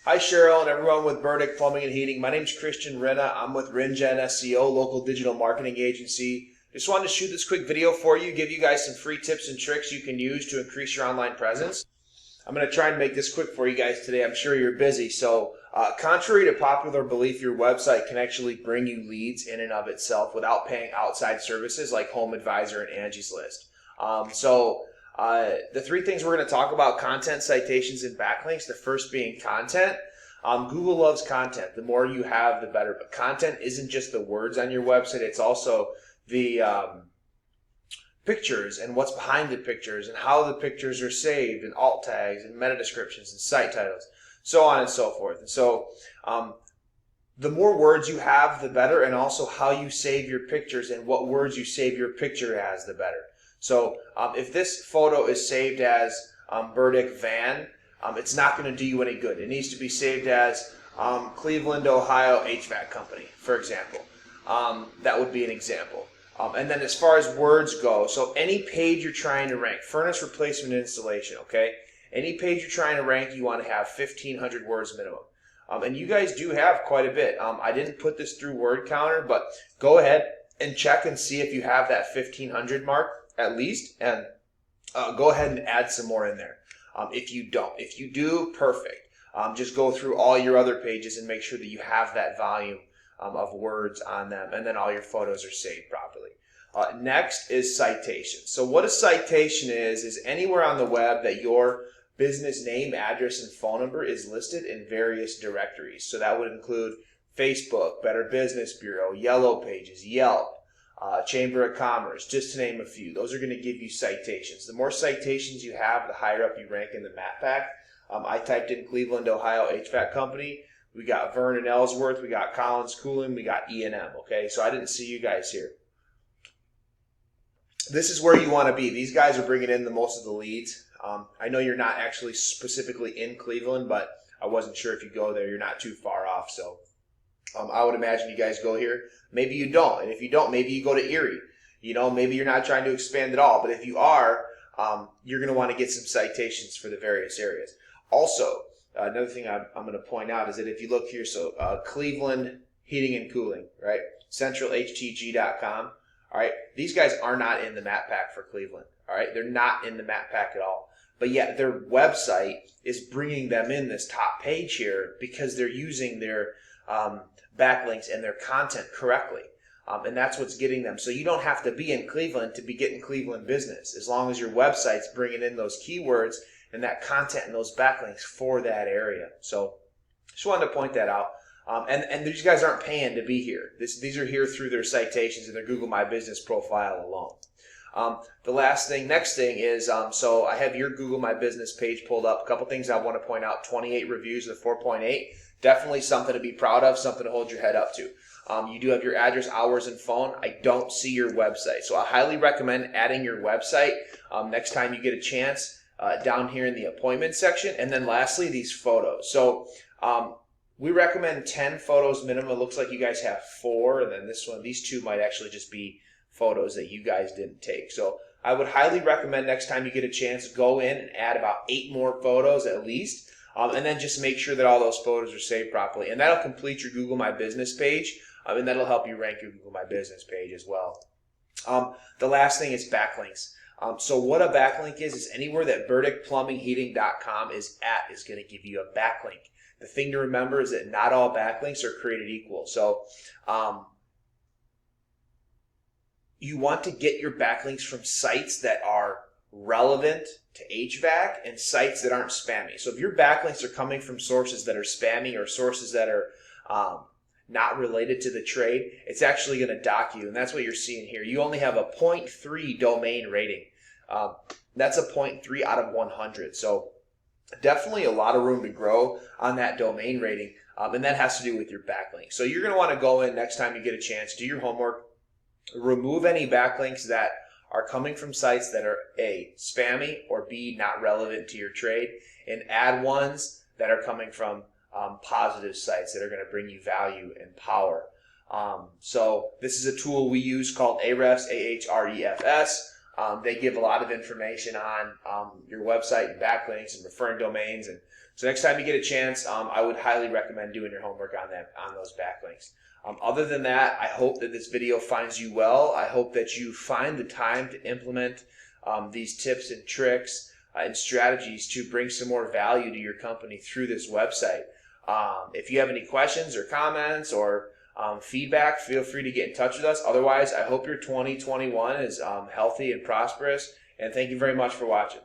Hi Cheryl and everyone with Burdick Plumbing and Heating. My name's Christian Renna. I'm with RenGen SEO, local digital marketing agency. Just wanted to shoot this quick video for you, give you guys some free tips and tricks you can use to increase your online presence. I'm going to try and make this quick for you guys today. I'm sure you're busy. So contrary to popular belief, your website can actually bring you leads in and of itself without paying outside services like Home Advisor and Angie's List. The three things we're going to talk about: content, citations, and backlinks. The first being content. Google loves content. The more you have, the better. But content isn't just the words on your website. It's also the pictures and what's behind the pictures and how the pictures are saved and alt tags and meta descriptions and site titles, so on and so forth. And so the more words you have, the better, and also how you save your pictures and what words you save your picture as, the better. So if this photo is saved as Burdick van, it's not going to do you any good. It needs to be saved as Cleveland, Ohio HVAC company, for example. That would be an example. And then as far as words go, so any page you're trying to rank, furnace replacement installation, okay? Any page you're trying to rank, you want to have 1,500 words minimum. And you guys do have quite a bit. I didn't put this through Word Counter, but go ahead and check and see if you have that 1,500 mark at least, and go ahead and add some more in there. If you don't. If you do, perfect. Just go through all your other pages and make sure that you have that volume of words on them, and then all your photos are saved properly. Next is citation. So what a citation is anywhere on the web that your business name, address, and phone number is listed in various directories. So that would include Facebook, Better Business Bureau, Yellow Pages, Yelp, Chamber of Commerce, just to name a few. Those are going to give you citations. The more citations you have, the higher up you rank in the map pack. I typed in Cleveland, Ohio HVAC company. We got Vernon Ellsworth, we got Collins Cooling, we got E&M, okay? So I didn't see you guys here. This is where you want to be. These guys are bringing in the most of the leads. I know you're not actually specifically in Cleveland, but I wasn't sure if you go there. You're not too far off, so I would imagine you guys go here. Maybe you don't, and if you don't, maybe you go to Erie. You know, maybe you're not trying to expand at all, but if you are, you're going to want to get some citations for the various areas. Also, another thing I'm going to point out is that if you look here, so Cleveland Heating and Cooling, right? CentralHTG.com, all right? These guys are not in the map pack for Cleveland, all right? They're not in the map pack at all. But yet their website is bringing them in this top page here because they're using their backlinks and their content correctly. And that's what's getting them. So you don't have to be in Cleveland to be getting Cleveland business, as long as your website's bringing in those keywords and that content and those backlinks for that area. So just wanted to point that out. And these guys aren't paying to be here. These are here through their citations and their Google My Business profile alone. Next thing is, so I have your Google My Business page pulled up. A couple things I want to point out: 28 reviews with 4.8. Definitely something to be proud of, something to hold your head up to. You do have your address, hours, and phone. I don't see your website. So I highly recommend adding your website next time you get a chance down here in the appointment section. And then lastly, these photos. So we recommend 10 photos minimum. It looks like you guys have 4, and then these 2 might actually just be photos that you guys didn't take. So I would highly recommend next time you get a chance, go in and add about 8 more photos at least. And then just make sure that all those photos are saved properly. And that'll complete your Google My Business page, and that'll help you rank your Google My Business page as well. The last thing is backlinks. So what a backlink is anywhere that BurdickPlumbingHeating.com is at is going to give you a backlink. The thing to remember is that not all backlinks are created equal. So you want to get your backlinks from sites that are relevant to HVAC and sites that aren't spammy. So if your backlinks are coming from sources that are spammy or sources that are not related to the trade, it's actually going to dock you, and that's what you're seeing here. You only have a 0.3 domain rating. That's a 0.3 out of 100. So definitely a lot of room to grow on that domain rating, and that has to do with your backlink. So you're going to want to go in next time you get a chance, do your homework, remove any backlinks that are coming from sites that are A, spammy, or B, not relevant to your trade, and add ones that are coming from positive sites that are going to bring you value and power. So this is a tool we use called Ahrefs, Ahrefs. They give a lot of information on your website and backlinks and referring domains and So next time you get a chance, I would highly recommend doing your homework on those backlinks. Other than that, I hope that this video finds you well. I hope that you find the time to implement these tips and tricks and strategies to bring some more value to your company through this website. If you have any questions or comments or feedback, feel free to get in touch with us. Otherwise, I hope your 2021 is healthy and prosperous. And thank you very much for watching.